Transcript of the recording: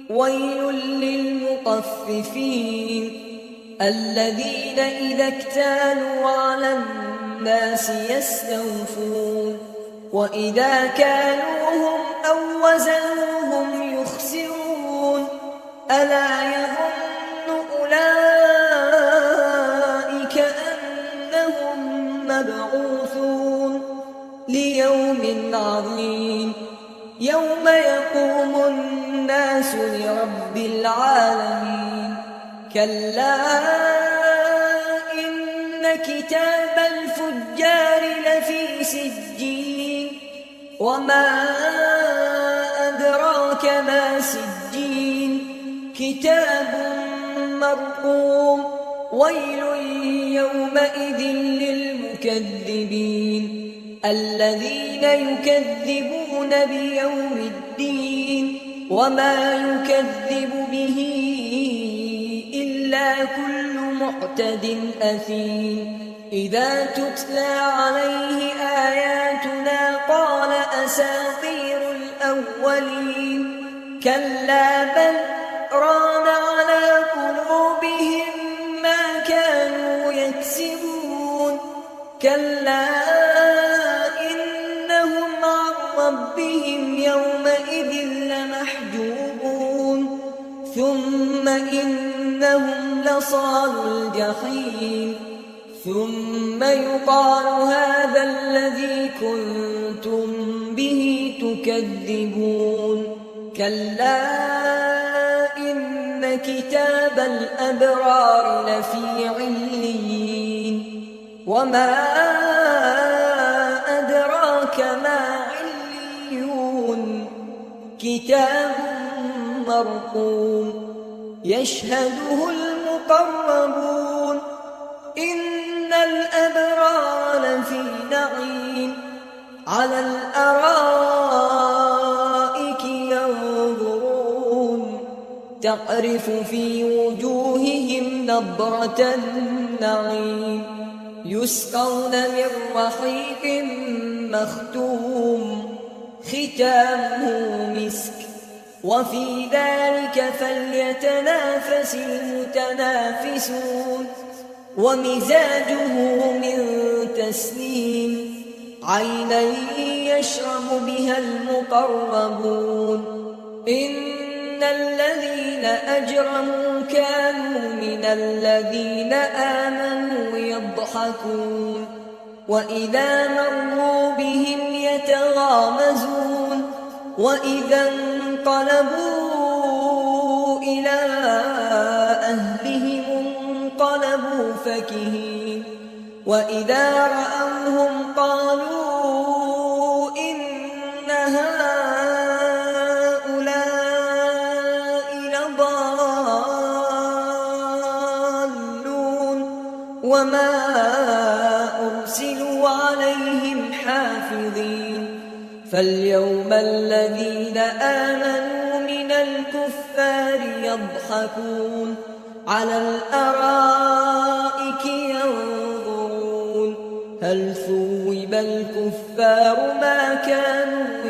ويل للمطففين الذين إذا اكتالوا على الناس يستوفون وإذا كالوهم أو وزنوهم يخسرون ألا يظن أولئك أنهم مبعوثون ليوم عظيم يوم يقوم الناس لرب العالمين كلا إن كتاب الفجار لفي سجين وما أدراك ما سجين كتاب مرقوم ويل يومئذ للمكذبين الذين يكذبون بيوم الدين وما يكذب به إلا كل معتد أثيم إذا تتلى عليه آياتنا قال أساطير الأولين كلا بل ران على قلوبهم ما كانوا يكسبون كلا إنهم عن ربهم يومئذ لمحجوبون ثم إنهم لصالوا الجحيم ثم يقال هذا الذي كنتم به تكذبون كلا إن كتاب الأبرار لفي عليين وما أدراك ما عليون كتاب مرقوم يشهده المقربون إن الأبرار لفي نعيم على الأرائك ينظرون تعرف في وجوههم نضرة النعيم يسقون من رحيق مختوم ختامه مسك وفي ذلك فليتنافس المتنافسون ومزاجه من تسنيم عينا يشرب بها المقربون إن الذين أجرموا كانوا من الذين آمنوا يضحكون وإذا مروا بهم يتغامزون وإذا انقلبوا إلى أهلهم انقلبوا فكهين وإذا رأوهم قالوا إن هؤلاء لضالون وما أرسلوا عليهم حافظين فاليوم الذين آمنوا من الكفار يضحكون على الأرائك ينظرون هل ثوب الكفار ما كانوا